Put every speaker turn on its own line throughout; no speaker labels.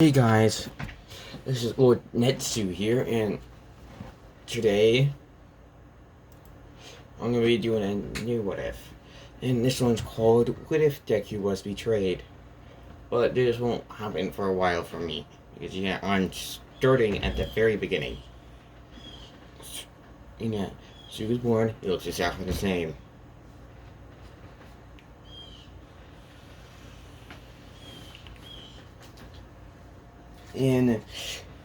Hey guys, this is Lord Netsu here, and today I'm gonna be doing a new what if. And this one's called What If Deku Was Betrayed? But this won't happen for a while for me, because I'm starting at the very beginning. She was born, he looks exactly the same. And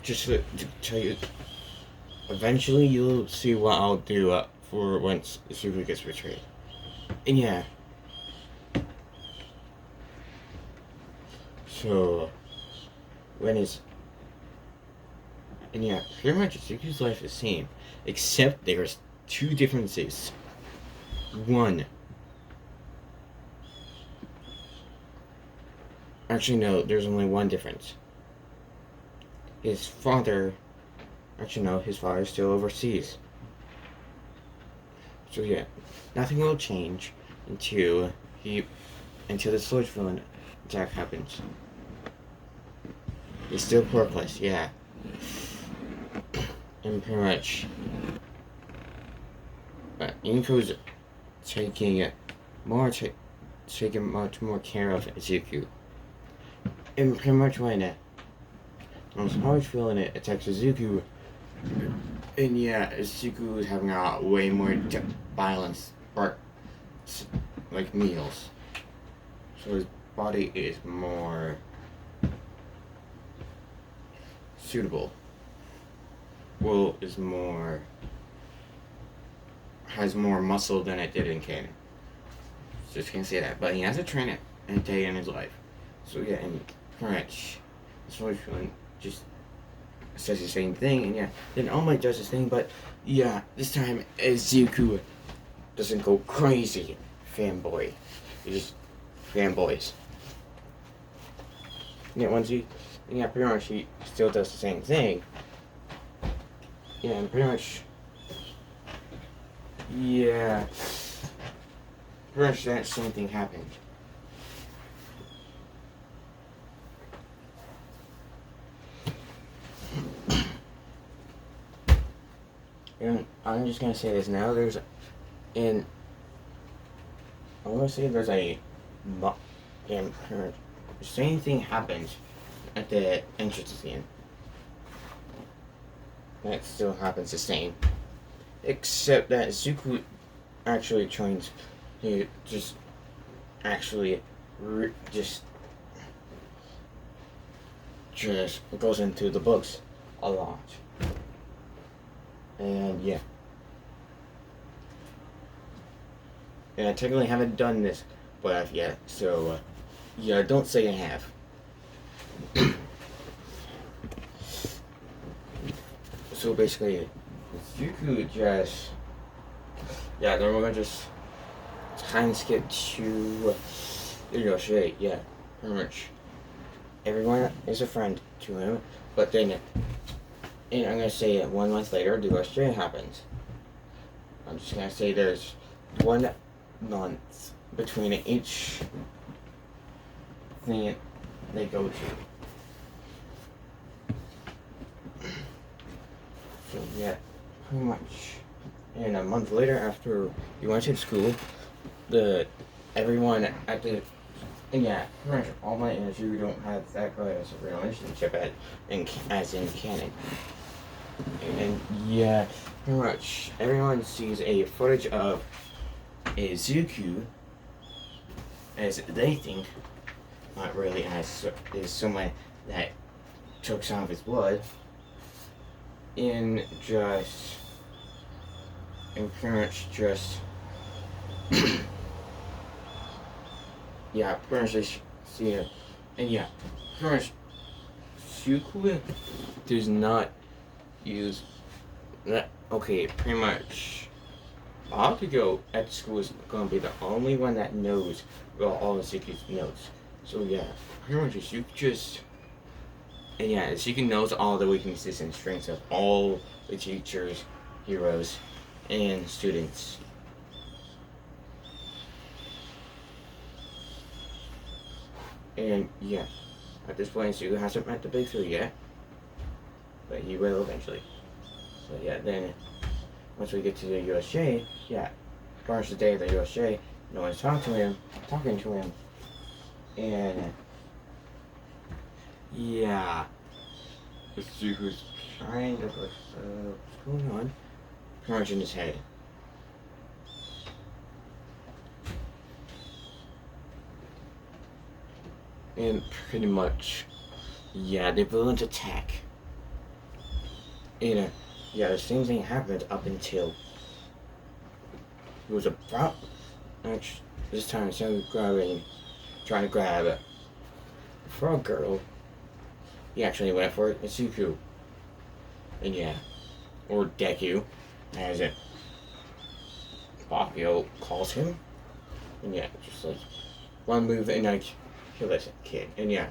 just to tell you, eventually you'll see what I'll do for once Suzu gets betrayed. And so when it's pretty much Suzu's life is the same, except there's two differences. One, actually no, there's only one difference. His father is still overseas. So nothing will change until the Sword Villain attack happens. He's still quirkless, and pretty much Inko's taking much more care of Izuku. And pretty much when Sword Villain attacks Izuku, and Izuku is having a way more violence or like meals. So his body is more suitable. Well, has more muscle than it did in canon. Just can't say that, but he has to train it a day in his life. So and pretty much, Sword Villain just says the same thing, and then All Might does his thing, but this time Izuku doesn't go crazy fanboy. He just fanboys. Pretty much he still does the same thing. And pretty much that same thing happened. And I'm just gonna say this now. There's a the same thing happens at the entrance scene. That still happens the same, except that Zuku actually trains. He just goes into the books a lot. And and I technically haven't done this but yet, so don't say I have. So basically, Zuku just then we're gonna just time skip to pretty much everyone is a friend to him, but then and I'm gonna say it 1 month later, the Australia happens. I'm just gonna say there's 1 month between each thing they go to. So pretty much. And a month later, after you went to school, everyone at the pretty much All Might and you don't have that good as a relationship as in canon. And pretty much everyone sees a footage of Izuku as they think, not really as is someone that took some of his blood, and pretty much just pretty much they see it, and pretty much Zuku does not use that. Okay, pretty much Bakugo at school is gonna be the only one that knows all of Zuku's notes. So pretty much Zuku just Zuku knows all the weaknesses and strengths of all the teachers, heroes, and students. And At this point, Zuko hasn't met the big three yet, but he will eventually. So yeah, then once we get to the USJ, yeah, Barnes the day of the USJ, no one's talking to him, and yeah, Zuko's trying to what's going on, pretty much in his head. And pretty much, yeah, the villains attack. And yeah, the same thing happened up until it was about, actually, this time instead of trying to grab a frog girl, he actually went for Zuko. And yeah, or Deku, as it Bakio calls him. And yeah, just like one move and I kill this kid. And yeah,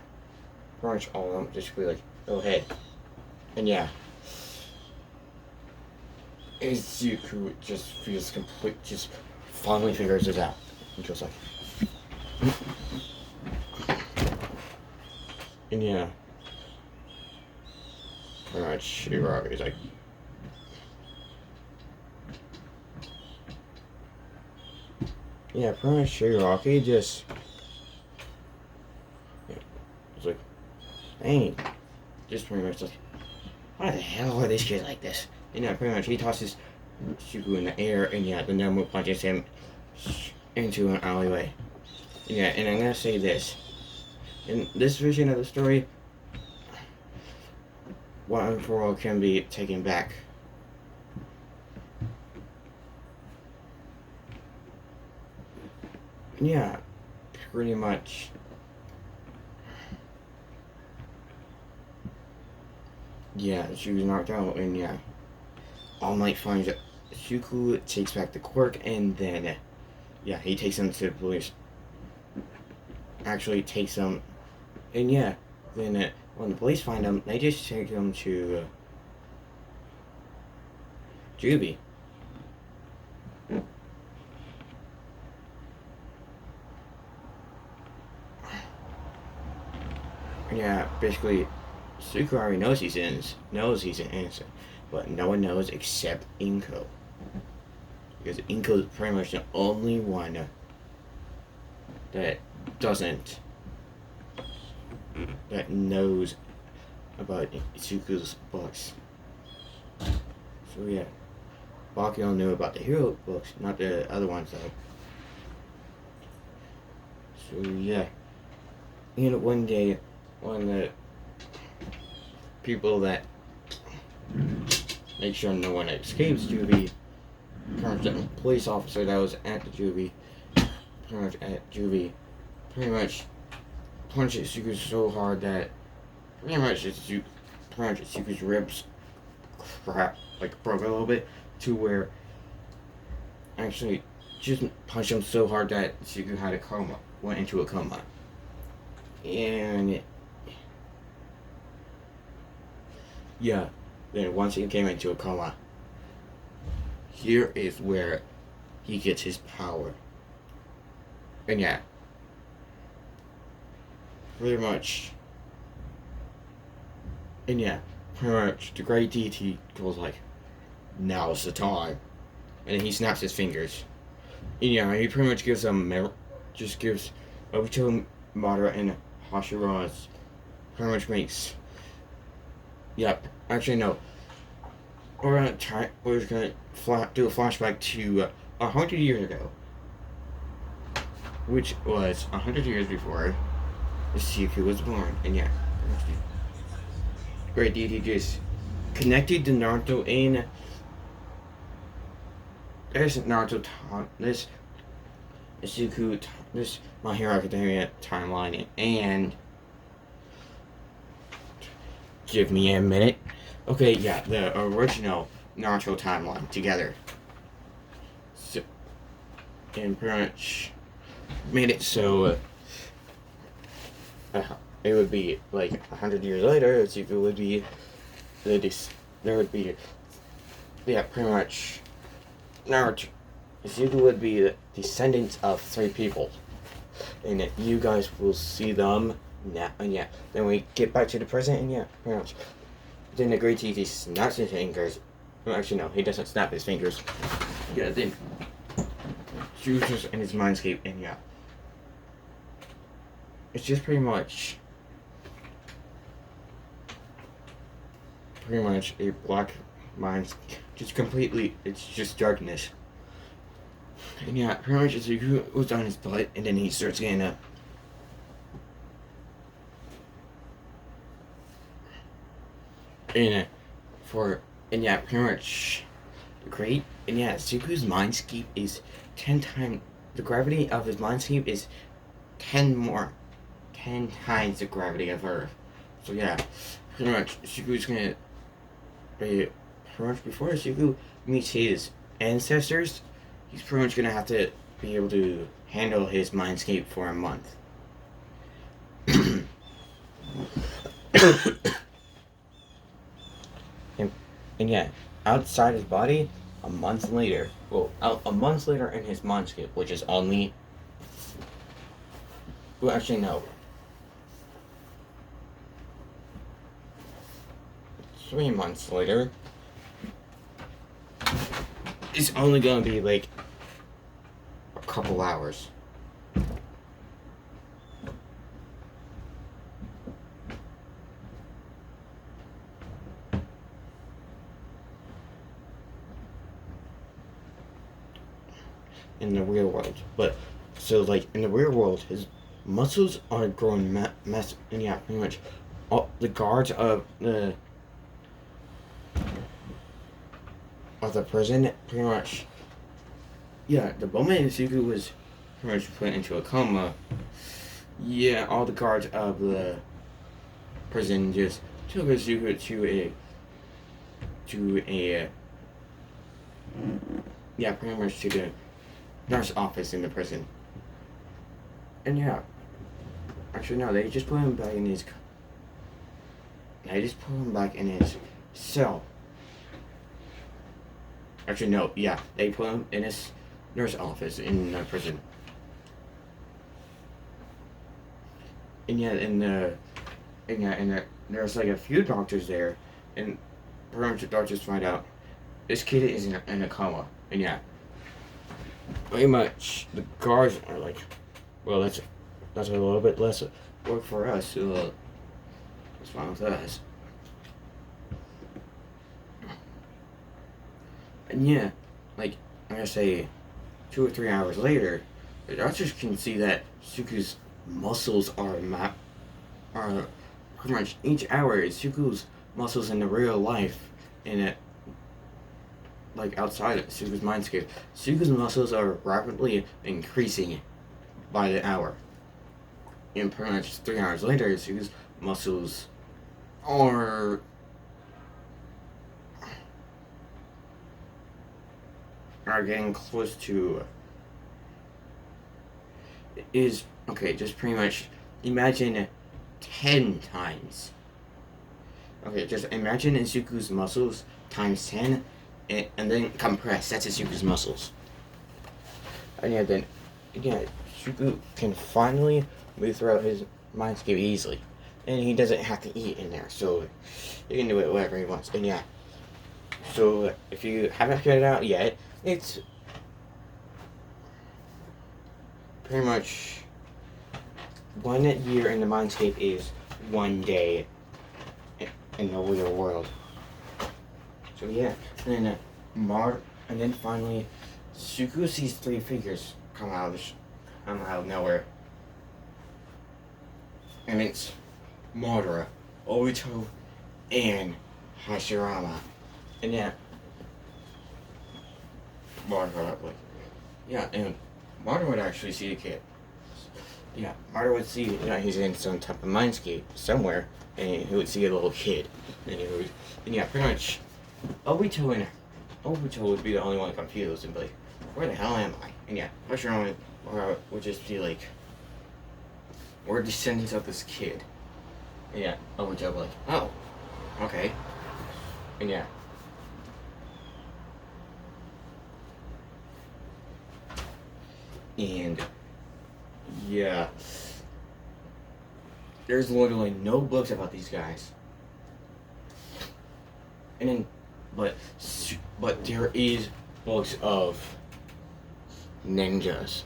pretty much all of them just be like, go ahead. And yeah, Zuko just feels just finally figures it out. And just like, and yeah, pretty much Shiragi is like, yeah, pretty much Shiragi just, yeah, it's like, dang, just pretty much like, why the hell are these kids like this? And yeah, pretty much he tosses Zuko in the air, and yeah, the Nemo punches him into an alleyway. And yeah, and I'm gonna say this. In this version of the story, One for All can be taken back. Yeah, pretty much. Yeah, she was knocked out, and yeah, All Might finds Zuko, takes back the quirk, and then, yeah, he takes him to the police. Actually takes him, and yeah, then when the police find him, they just take him to Juby. Yeah, basically, Zuko already knows he's innocent, but no one knows except Inko. Because Inko's pretty much the only one that knows about Zuko's books. So yeah, Bakio knew about the hero books, not the other ones though. So yeah, one day, one of the people that make sure no one escapes Juvie, the police officer that was at the Juvie, pretty much punched Zuko so hard that pretty much Zuko's ribs broke a little bit, to where actually just punched him so hard that Zuko went into a coma. And yeah, then once he came into a coma, here is where he gets his power. And yeah, pretty much the great DT goes like, now's the time. And then he snaps his fingers. And yeah, he pretty much gives gives Obito, Madara, and Hashira's pretty much makes. Yep. Actually, no. We're gonna do a flashback to 100 years ago, which was 100 years before Zuko was born. And yeah, great DT just connected to Naruto in this Zuko, this My Hero Academia timeline, and give me a minute. Okay, yeah, the original Naruto timeline together. So, and pretty much made it so it would be like 100 years later, Zuko would be there would be, yeah, pretty much Naruto. Zuko would be the descendants of 3 people, and you guys will see them And yeah, then we get back to the present, and yeah, pretty much. Then the Great Teeth, he snaps his fingers. Well, actually, no, he doesn't snap his fingers. Yeah, then Juices in his mindscape, and yeah. It's just pretty much a black mind, just completely, it's just darkness. And yeah, pretty much it's like goes down his butt, and then he starts getting up. And and yeah, pretty much great. And yeah, Zuko's mindscape is 10 times, the gravity of his mindscape is 10 times the gravity of Earth. So yeah, pretty much Zuko's gonna, pretty much before Zuko meets his ancestors, he's pretty much gonna have to be able to handle his mindscape for a month. and yeah, outside his body, a month later, a month later in his mindscape, which is only, well, actually no, 3 months later, it's only gonna be like a couple hours. In the real world, but so like in the real world, his muscles are growing massive, and yeah, pretty much all the guards of the prison, pretty much, yeah, the moment Zuko was pretty much put into a coma, yeah, all the guards of the prison just took Zuko to a yeah, pretty much to the nurse office in the prison. And yeah, actually no, they just put him back in his cell. Actually no, yeah, they put him in his nurse office in the prison. And yeah, and there's like a few doctors there, and pretty much the doctors find out this kid is in a coma. And yeah, pretty much the guards are like, well, that's a little bit less work for us, so what's fine with us. And yeah, like I'm gonna say 2 or 3 hours later, the doctors can see that Suku's muscles are pretty much each hour Suku's muscles in the real life, in it, like outside of Suku's mindscape, Suku's muscles are rapidly increasing by the hour. And pretty much 3 hours later, Suku's muscles are getting close to is okay. Just pretty much imagine 10 times. Okay, just imagine Izuku's muscles times 10, and then compress. That's Izuku's muscles. And yeah, then again, Izuku can finally move throughout his mindscape easily, and he doesn't have to eat in there, so he can do it whatever he wants. And yeah, so if you haven't figured it out yet, it's pretty much 1 year in the mindscape is 1 day in the real world. So yeah, and then and then finally, Suku sees 3 figures come out of nowhere, and it's Madara, Obito, and Hashirama. And yeah, Madara and Madara would actually see the kid. Yeah, Madara would see, he's in some type of mindscape somewhere, and he would see a little kid, and yeah, pretty much, Obito would be the only one confused and be like, where the hell am I? And yeah, Hashirama would just be like, we're descendants of this kid. And yeah, Obito would be like, oh, okay. And yeah. And yeah, there's literally no books about these guys. And then, but there is books of ninjas.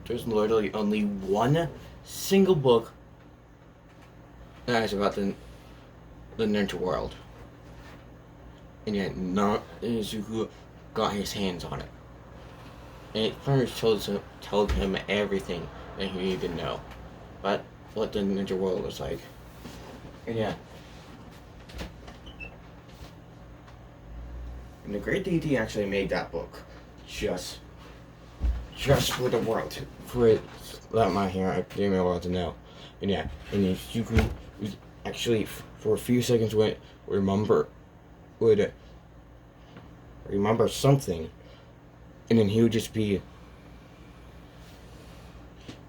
There's literally only one single book that is about the ninja world. And yet, not Izuku got his hands on it. And it pretty much told him everything that he needed to know about what the ninja world was like. And yeah. And the Great Deity actually made that book just for the world, for it, let my hair, I didn't even want to know. And yeah, and Izuku was actually, for a few seconds, would remember something, and then he would just be,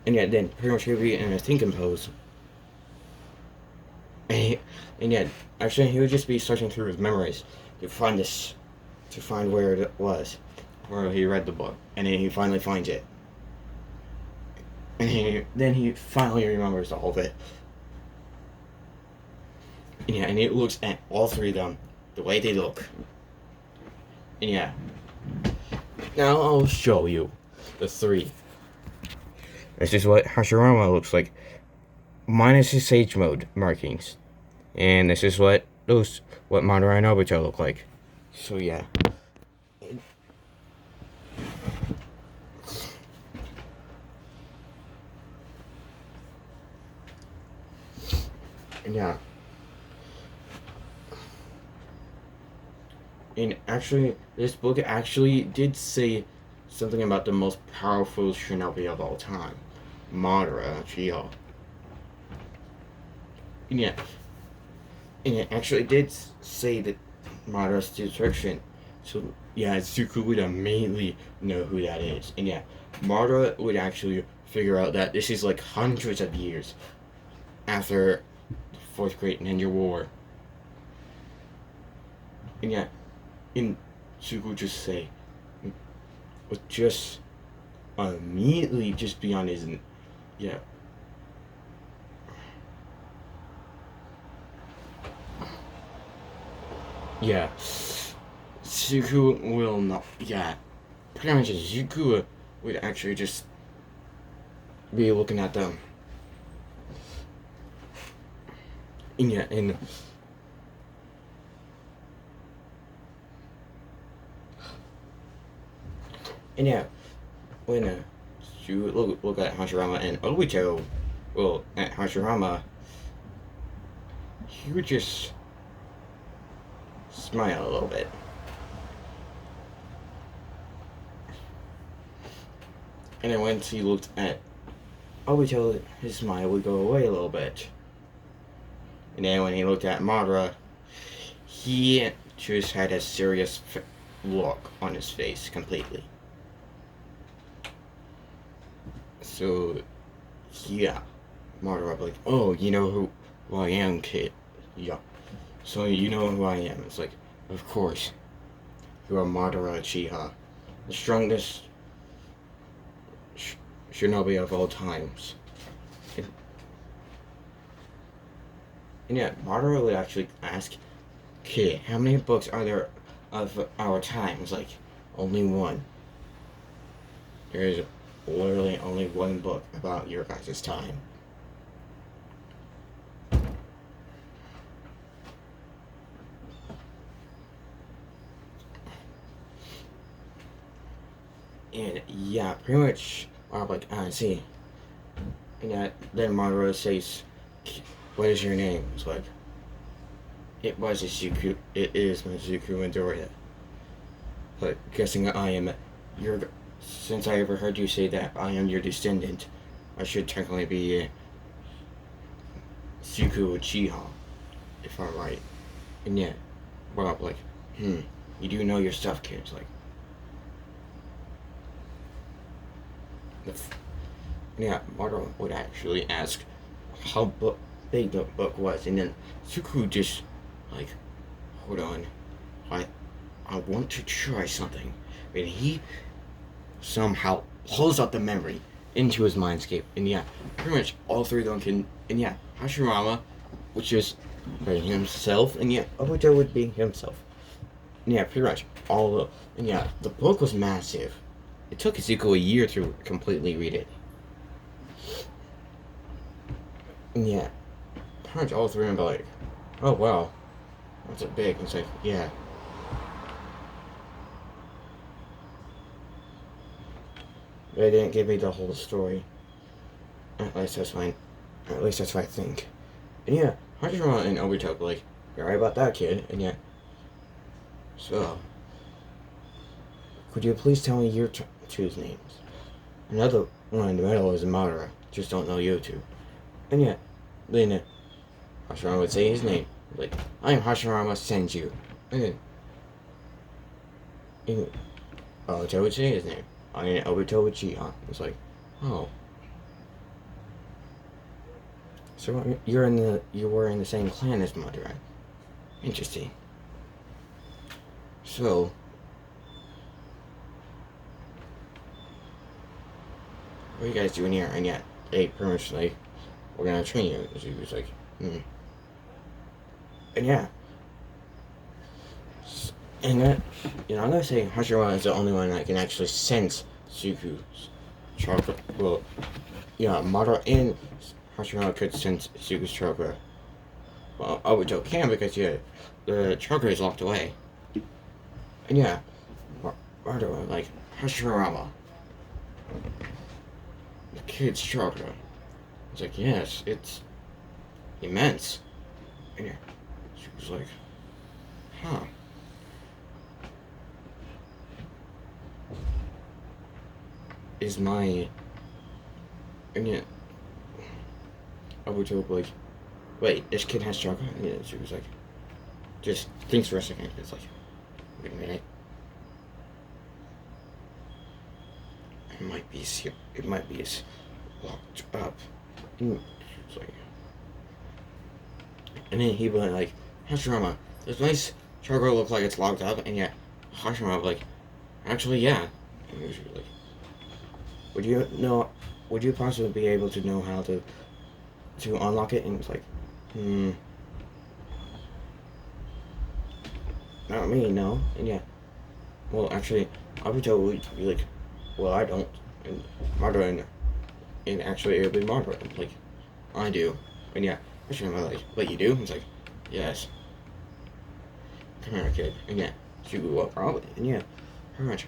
and yeah, then pretty much he would be in a thinking pose, and yeah, actually he would just be searching through his memories to find where it was, where he read the book, and then he finally finds it, and then he finally remembers all of it. And yeah, and he looks at all three of them the way they look. And yeah, now I'll show you the three. This is what Hashirama looks like, minus his Sage Mode markings. And this is what Madara and Obito look like. So yeah. And yeah. And actually, this book actually did say something about the most powerful shinobi of all time, Madara Uchiha. And yeah, and it actually did say that Madara's destruction. So yeah, Zuko would immediately know who that is. And yeah, Madara would actually figure out that this is like hundreds of years after the Fourth Great Ninja War. And yeah, and Zuko would just say, would just immediately just be on his, yeah. Yeah, Zuko will not, yeah, pretty much Zuko would actually just be looking at them. And yeah, and yeah, when you look at Hashirama and Obito, well, at Hashirama, he would just smile a little bit. And then once he looked at Obito, his smile would go away a little bit. And then when he looked at Madara, he just had a serious look on his face completely. So, yeah, Madara like, oh, you know who I am, kid. Yeah. So you know who I am. It's like, of course, you are Madara Uchiha, the strongest shinobi of all times. And yeah, Madara would actually ask, kid, how many books are there of our time? It's like, only one. There is literally only one book about your guys' time. And yeah, pretty much, I'm like, I see. And then Madara says, what is your name? It's like, it is Mizuku Midoriya. But guessing I am since I ever heard you say that I am your descendant, I should technically be Zuko Uchiha, if I'm right. And yeah, Bob like, you do know your stuff, kid. It's like, yeah, Madara would actually ask how big the book was, and then Zuko just like, hold on, I want to try something. And he somehow pulls out the memory into his mindscape. And yeah, pretty much all three of them can. And yeah, Hashirama, which is being himself, and yeah, Obito would be himself. And yeah, pretty much all of. And yeah, the book was massive. It took Izuku a year to completely read it. And yeah, pretty much all three of them are like, oh wow, that's a big. It's like, yeah. They didn't give me the whole story. At least that's fine. At least that's what I think. And yeah, Hashirama and Obito were like, you're right about that, kid. And yeah. So, could you please tell me your two's names? Another one in the middle is Madara. Just don't know you two. And yeah, then Hashirama would say his name. Like, I am Hashirama Senju. And then Obito would say his name. I am Obito Uchiha. It's like, oh. So you were in the same clan as Madara. Interesting. So, what are you guys doing here? And yeah, they pretty much like, we're gonna train you. She was like, And yeah. And that, I'm gonna say Hashirama is the only one that can actually sense Suku's chakra. Well, Madara and Hashirama could sense Suku's chakra. Well, Obito can because, the chakra is locked away. And yeah, Madara, like, Hashirama. The kid's chakra. It's like, yes, it's immense. And yeah, she was like, huh. Is my... And yeah, Obito like, wait, this kid has chakra? And yeah, she was like, just thinks for a second. It's like, wait a minute. It might be locked up. And she was like, and then he went like, Hashirama, this nice chakra looks like it's locked up, and yet Hashirama was like, actually, yeah. And he was like, would you possibly be able to know how to unlock it? And he was like, not me, no. And yeah, well, actually, Obito would be like, well, I don't. And Madara, and actually, it would be Madara. Like, I do. And yeah, Hashirama like, what, you do? He's like, yes. Come here, kid. And yeah, she grew up probably. And yeah, pretty much,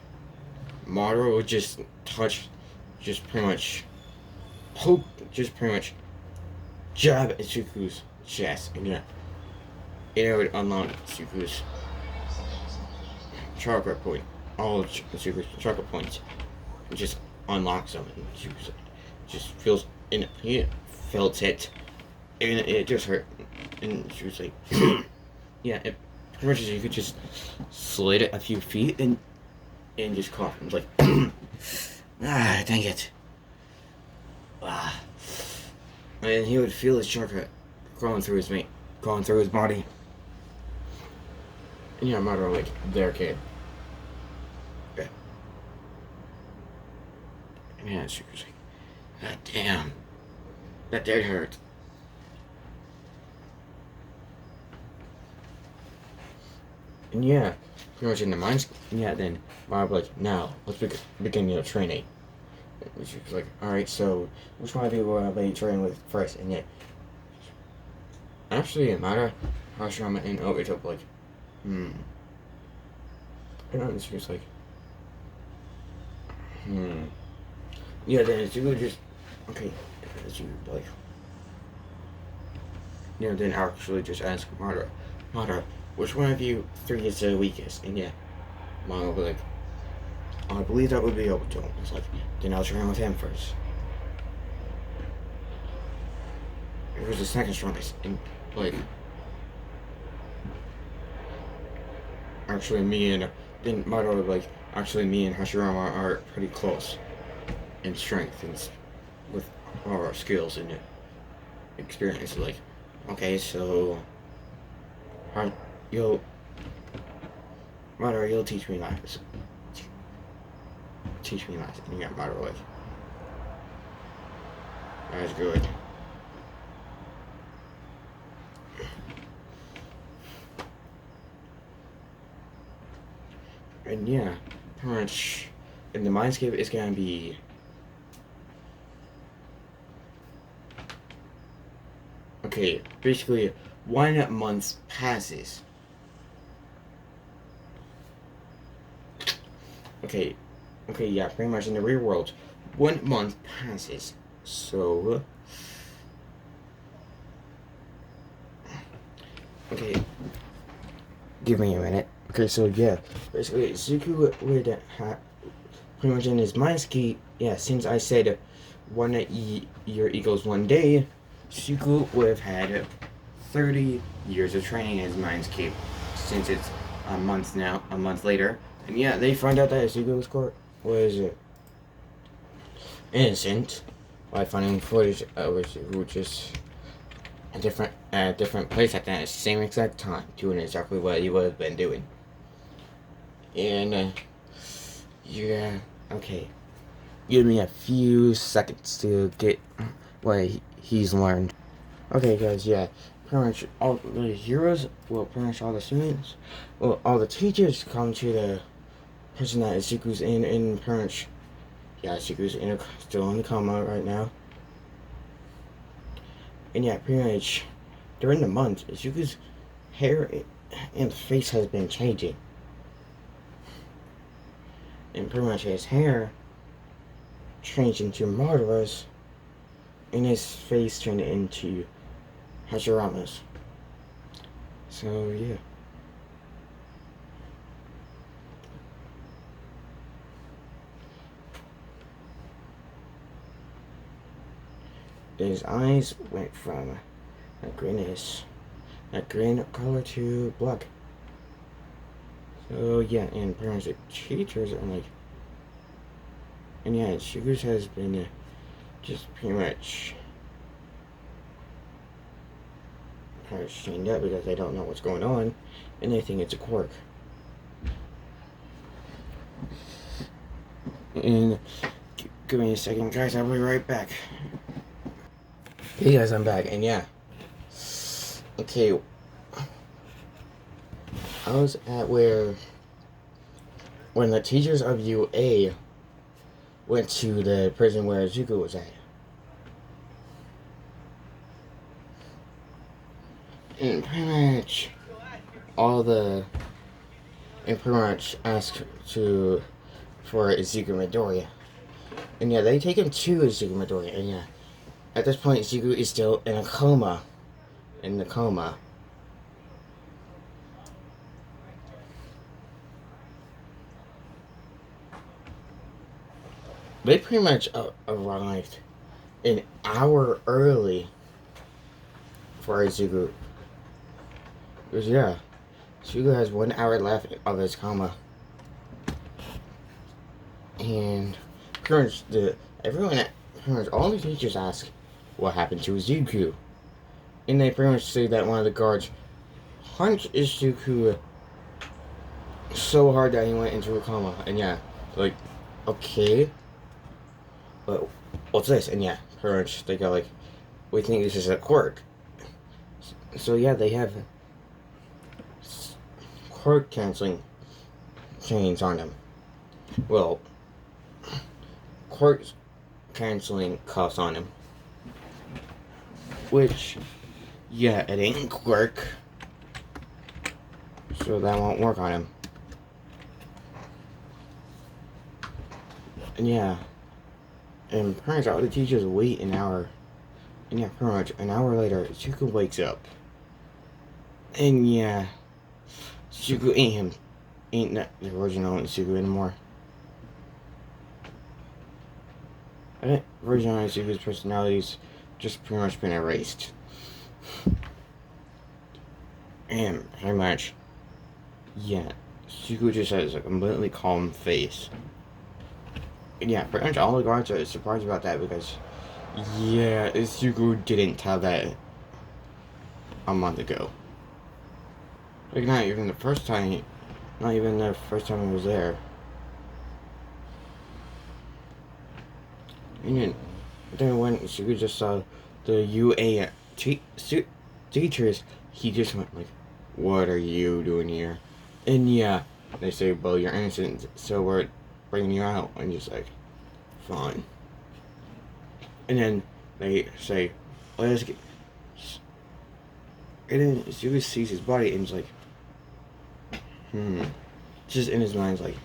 Madara would just touch, just pretty much jab at Suku's chest. And yeah, it would unlock Suku's chakra point, all Suku's chakra points, and just unlocks them. And she was just feels, and he felt it, and it just hurt. And she was like, yeah, it pretty much you could just slide it a few feet and just cough. And like, dang it. And he would feel his chakra growing through his body. And yeah, Madara like, there, kid. Yeah. And yeah, she was like, God damn. That did hurt. And yeah, pretty much in the minds. Yeah, then Madara like, now let's begin your training. And she was like, alright, so which one of you will I be training with first? And yeah, actually, Madara, Hashirama, and Obito like, And she was like, Yeah, then she would just, okay, she would like, then actually just ask Madara, which one of you three is the weakest? And yeah, Madara would be like, I believe that would be Obito. It's like, then I'll train with him first. It was the second strongest, and like, actually then Madara would like, actually me and Hashirama are pretty close in strength and with our skills and experience. Like, okay, so Madara, you'll teach me lies. And yeah, Madara like, That's good. And yeah, pretty much in the mindscape it's gonna be okay, basically 1 month passes. Okay, yeah, pretty much in the real world, 1 month passes. So okay, give me a minute. Okay, so yeah, basically Zuko would have pretty much in his mindscape. Yeah, since I said 1 year equals 1 day, Zuko would have had 30 years of training in his mindscape. Since it's a month later, and yeah, they find out that Zuko's court was innocent by finding footage of Zuko just a different place at that same exact time, doing exactly what he would have been doing. And yeah, okay. Give me a few seconds to get what he's learned. Okay, guys, yeah. Pretty much all the heroes, well, pretty much all the students, well, all the teachers come to the person that Zuko's in, and pretty much, yeah, Zuko's still in the coma right now. And yeah, pretty much during the month, Zuko's hair and face has been changing. And pretty much his hair changed into Madara's, and his face turned into Hashirama's. So yeah. His eyes went from a green color to black. So yeah, and pretty much the teachers are like, and yeah, Sugars has been just pretty much chained up because they don't know what's going on, and they think it's a quirk. And give me a second, guys. I'll be right back. Hey guys, I'm back, and yeah. Okay, I was at when the teachers of UA went to the prison where Zuko was at. And pretty much pretty much asked for Zuko Midoriya. And yeah, they take him to Zuko Midoriya, and yeah, at this point Zuko is still in a coma. In the coma. They pretty much arrived an hour early for Zuko. Because yeah, Zuko has 1 hour left of his coma. And pretty much all the teachers ask what happened to Zuko. And they pretty much say that one of the guards punched Zuko so hard that he went into a coma. And yeah, like, okay, but what's this? And yeah, pretty much they go like, we think this is a quirk. So yeah, they have quirk canceling chains on them. Well, quirk canceling cuffs on him. Which, yeah, it ain't quirk. So that won't work on him. And yeah. And pretty much all the teachers wait an hour. And yeah, pretty much an hour later, Zuko wakes up. And yeah, Zuko ain't the original Zuko anymore. I think original Zuko's personality's just pretty much been erased. And pretty much, yeah, Zuko just has a completely calm face. And yeah, pretty much all the guards are surprised about that because, yeah, Zuko didn't tell that a month ago. Like, not even the first time he was there. And Then when Suku just saw the UA teachers, he just went like, "What are you doing here?" And yeah, they say, "Well, you're innocent, so we're bringing you out." And he's like, "Fine." And then they say, "Let's get." And then Suku sees his body and he's like, Just in his mind, like,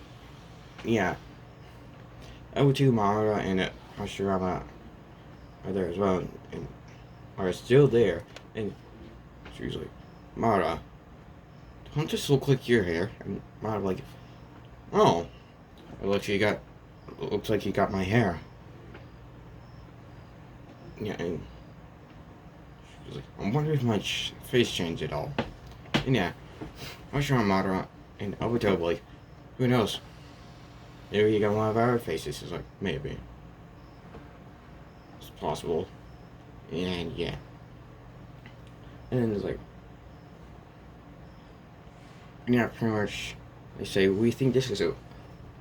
yeah. O2, Mara, and Hashirama are there as well, and are still there. And she's like, Mara, don't this look like your hair? And Mara like, oh, looks like you got my hair. Yeah, and she's like, I wonder if my face changed at all. And yeah, Hashirama, Mara, and Obito like, who knows? Maybe you got one of our faces. It's like, maybe. It's possible. And yeah. And then it's like, yeah, pretty much, they say, we think this is a.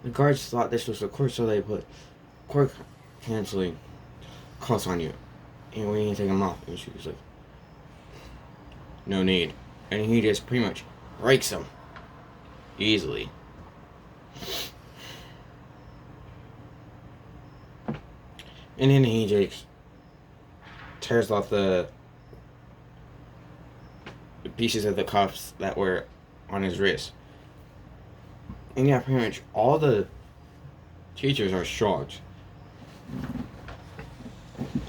The guards thought this was a court, so they put court canceling costs on you. And we need to take them off. And she was like, no need. And he just pretty much breaks them. Easily. And then he just tears off the pieces of the cuffs that were on his wrist. And yeah, pretty much all the teachers are shocked.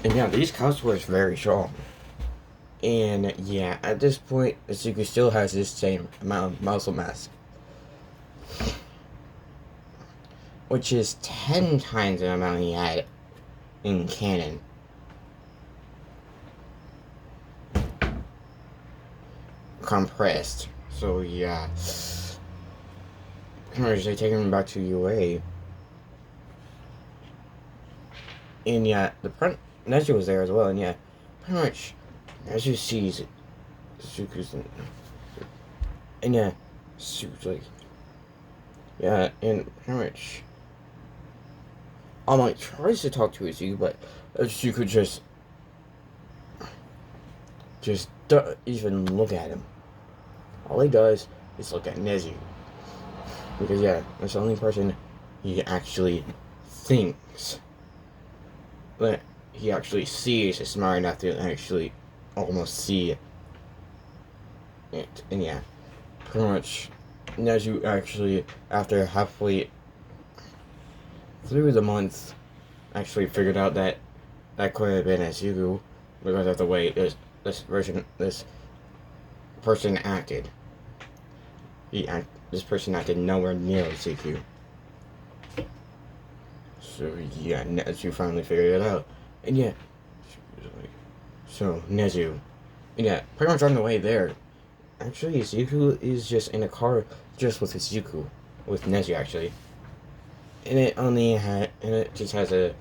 And yeah, these cuffs were very strong. And yeah, at this point, Izuku still has this same amount of muscle mass, which is 10 times the amount he had in canon. Compressed. So yeah. They take him back to UA. And yeah, Nezu was there as well, and yeah, pretty much Nezu sees Suku's and yeah, Suku's like, yeah, and pretty much All tries to talk to Izuku, but Izuku just don't even look at him. All he does is look at Nezu. Because yeah, that's the only person he actually thinks that he actually sees is smart enough to actually almost see it. And yeah, pretty much Nezu actually, after halfway through the month, actually figured out that could have been Izuku because of the way this person acted. This person acted nowhere near Izuku. So yeah, Nezu finally figured it out. And yeah, she was like, so Nezu. And yeah, pretty much on the way there, actually Izuku is just in a car just with Nezu actually. And it just has a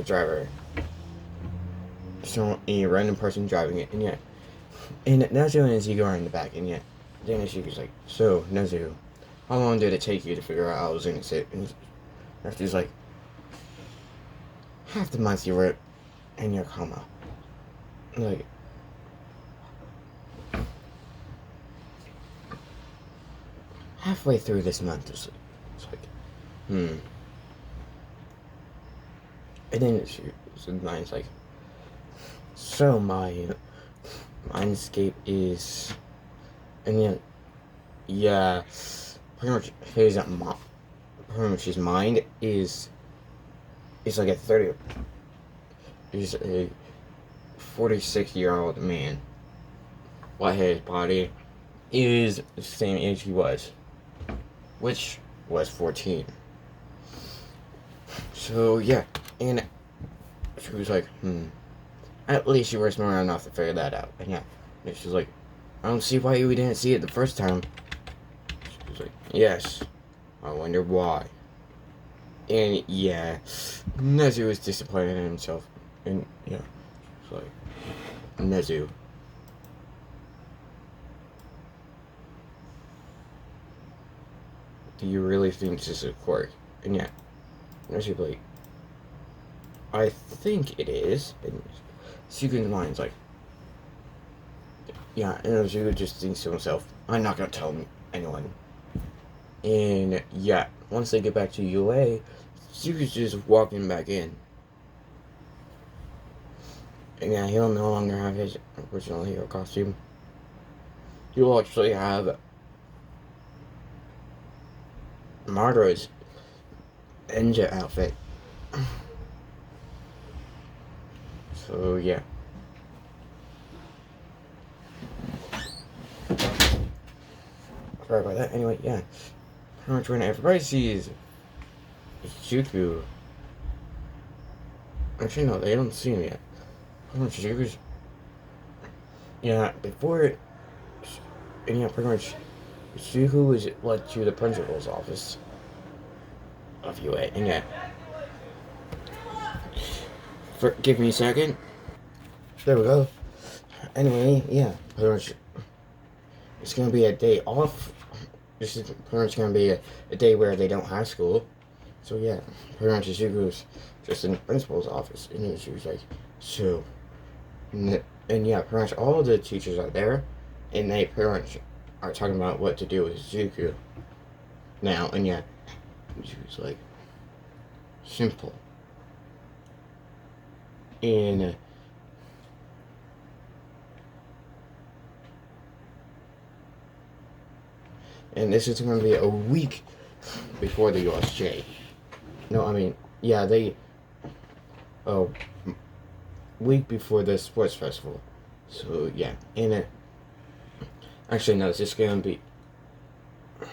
driver. So a random person driving it, and yeah. And Nezu and Izuku are in the back, and yeah. Then Izuku's like, so, Nezu, how long did it take you to figure out I was innocent? And she's like, half the month you were in your coma. Like, halfway through this month, it's like, And then mine's like, so my mindscape is, and then, yeah, pretty much his mind is like he's a 46-year-old man, while his body is the same age he was, which was 14. So yeah, and she was like, at least you were smart enough to figure that out. And yeah, and she's like, I don't see why we didn't see it the first time. She was like, yes, I wonder why. And yeah, Nezu was disappointed in himself. And yeah, it's like, Nezu. Do you really think this is a quirk? And yeah, Nezu like, I think it is. And Suku's mind's like, yeah, and Suku just thinks to himself, I'm not gonna tell anyone. And yeah, once they get back to UA, Suku's just walking back in. And yeah, he'll no longer have his original hero costume. He'll actually have Madara's ninja outfit. So yeah. Sorry about that. Anyway, yeah. Pretty much when everybody sees Zuko. Actually, no, they don't see him yet. Pretty much Zuko's. Yeah, before. And yeah, pretty much Zuko was led to the principal's office of UA. And yeah. Give me a second. There we go. Anyway, yeah. Pretty much. It's gonna be a day off. This is pretty much gonna be a day where they don't have school. So yeah, pretty much Zuko's just in the principal's office, and she was like, so, and yeah, pretty much all the teachers are there, and they pretty much are talking about what to do with Zuko now, and yeah, she was like, simple, and this is going to be a week before the USJ. No, I mean, yeah, a week before the sports festival. So, yeah, and actually, no, it's just going to be, pretty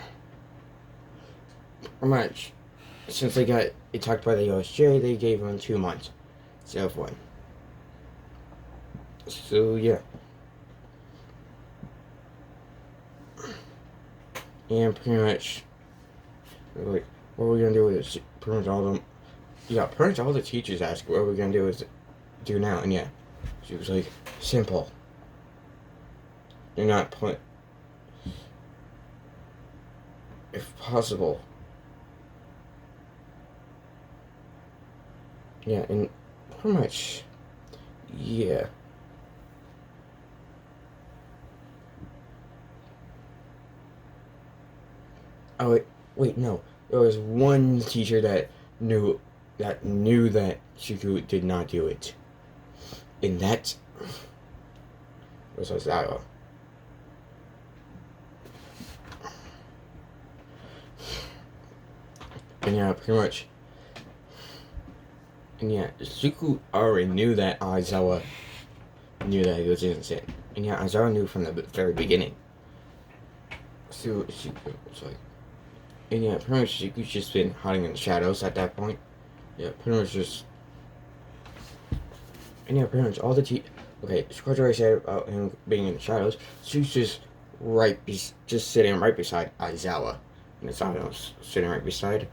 much, since they got it talked by the USJ, they gave them 2 months instead of 1. So, yeah. And pretty much, like, what are we gonna do with this? Pretty much all them, yeah, pretty much all the teachers asked, what are we gonna do now? And yeah, she was like, simple. Do not put, if possible. Yeah, and pretty much, yeah. Oh, wait, no. There was one teacher that knew that Shiku did not do it. And that was Ozawa. And yeah, pretty much. And yeah, Shiku already knew that Aizawa knew that he was innocent. And yeah, Aizawa knew from the very beginning. So Shiku was like, and yeah, pretty much Shiku's just been hiding in the shadows at that point. Yeah, pretty much just. And yeah, pretty much all the okay, Squadron already said about him being in the shadows. She's just just sitting right beside Aizawa. And Aizawa was sitting right beside.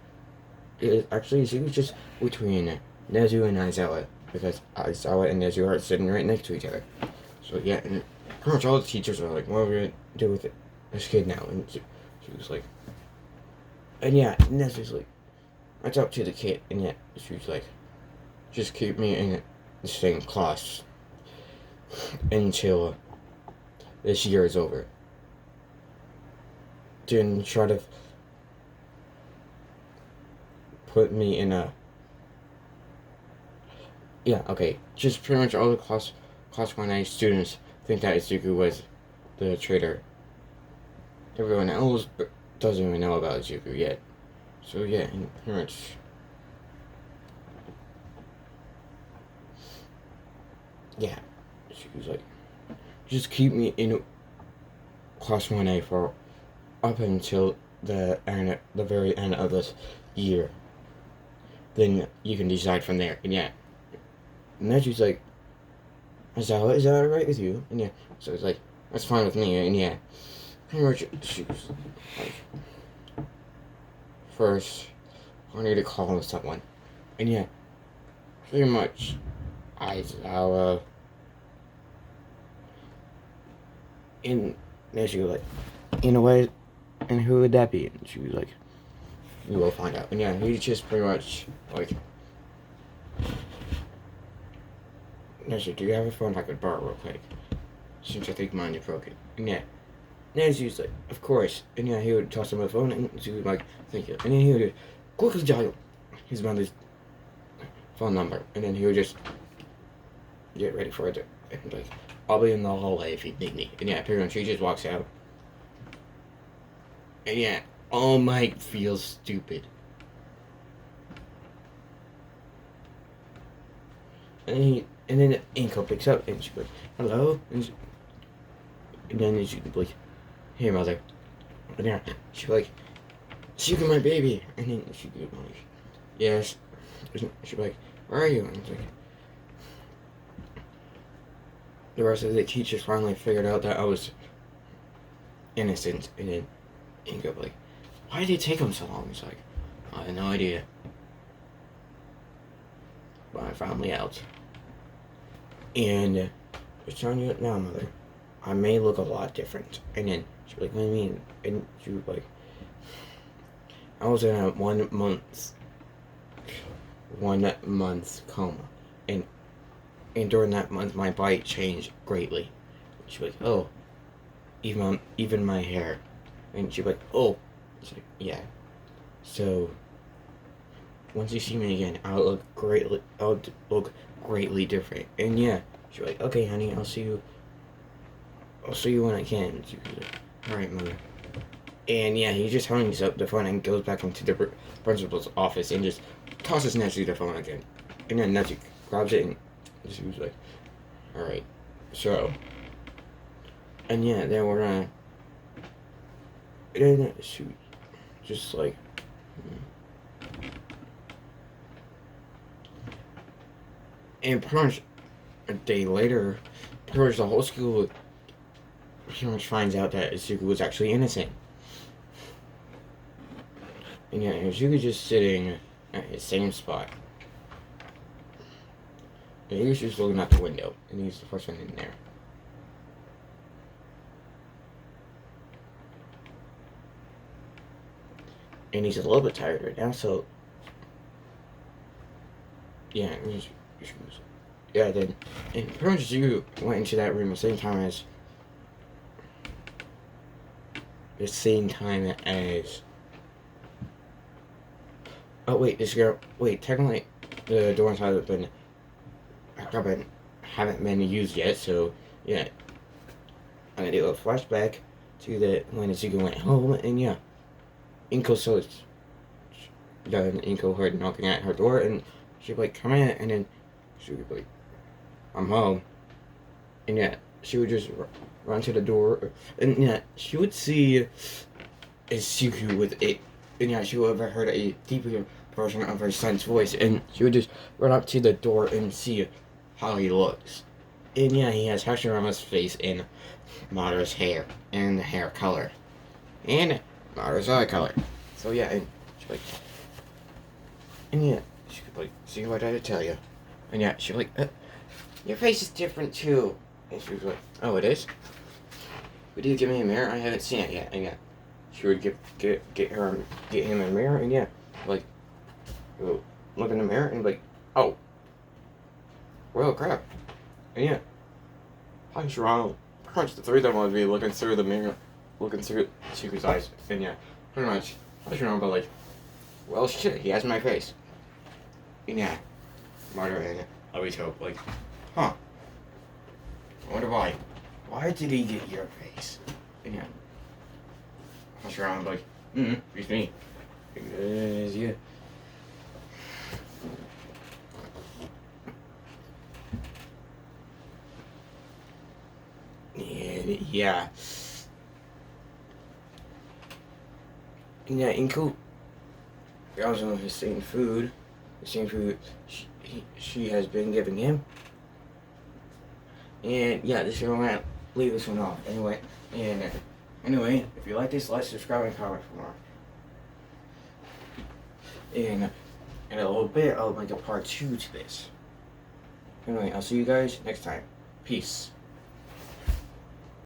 Actually, she was just between Nezu and Aizawa. Because Aizawa and Nezu are sitting right next to each other. So yeah, and pretty much all the teachers are like, what are we going to do with this kid now? And she was like, and yeah, Nezu's like, I talked to the kid, and yeah, she was like, just keep me in the same class until this year is over. Didn't try to put me in a, yeah, okay, just pretty much all the class 1A students think that Izuku was the traitor. Everyone else doesn't even know about Izuku yet. So yeah, and pretty much. Yeah, she was like, just keep me in class 1A for up until the very end of this year. Then you can decide from there. And yeah, and then she's like, is that alright with you? And yeah, so it's like, that's fine with me. And yeah, pretty much she was like, first, I need to call someone. And yeah, pretty much, Aizawa. And then she was like, in a way, and who would that be? And she was like, you will find out. And yeah, he just pretty much, like, Nancy, do you have a phone I could borrow real quick? Since I think mine is broken. And yeah. Nancy's like, of course. And yeah, he would toss him the phone and she would like, thank you. And then he would quickly dial his mother's phone number. And then he would just get ready for it. And like, I'll be in the hallway if you need me. And yeah, pretty much she just walks out. And yeah, All Might feels stupid. And then Inko picks up and she's like, hello? And then she's like, hey mother. And yeah, she's like, Sugar my baby. And then she's like, yes. And she's like, where are you? And it's like, the rest of the teachers finally figured out that I was innocent. And then Inko like, why did it take him so long? It's like, I had no idea. But I found out. And just telling you it now, mother. I may look a lot different. And then she's like, what do you mean? And she was like, I was in a 1 month coma. And during that month my body changed greatly. She's like, oh, even my hair. And she's like, oh. She's like, yeah. So once you see me again, I'll look greatly different. And yeah, she's like, okay, honey, I'll see you when I can. She's like, alright, mother. And yeah, he just hangs up the phone and goes back into the principal's office and just tosses Nancy the phone again. And then Nancy grabs it and she was like, alright, so. And yeah, then we're gonna. And then she was just like. And pretty much a day later, pretty much the whole school pretty much finds out that Izuku was actually innocent. And yeah, Izuku just sitting at his same spot. And he was just looking out the window, and he's the first one in there. And he's a little bit tired right now, so yeah, then and pretty much you went into that room the same time as oh wait, technically the doors haven't been used yet, so yeah, I'm gonna do a flashback to when Izuku went home. And yeah, Inko Inko heard knocking at her door, and she'd be like, come in. And then she would be like, I'm home. And yeah, she would just run to the door, and yeah, she would see Izuku with it. And yeah, she would have heard a deeper version of her son's voice, and she would just run up to the door and see how he looks. And yeah, he has Hashirama's face and Madara's hair and hair color and Madara's eye color. So yeah, and she's like, and yeah, she could like, see what did I tell you? And yeah, she's like, your face is different too. And she was like, oh, it is? Would you give me a mirror? I haven't seen it yet. And yeah, she would get him a mirror, and yeah, like, look in the mirror and like, oh, well, crap. And yeah, hi, Toronto. Pretty much the three of them would be looking through the mirror, looking through Suku's eyes. And yeah, pretty much, hi, Toronto, but like, well, shit, he has my face. And yeah, Martyr and always hope, like, huh, I wonder why. Why did he get your face? And yeah, hi, Toronto, like, it's me. Because, yeah. Yeah. And yeah, Inko also the same food she has been giving him. And yeah, this is where I'm gonna leave this one off. Anyway, if you like this, like, subscribe, and comment for more. And in a little bit, I'll make a part 2 to this. Anyway, I'll see you guys next time. Peace.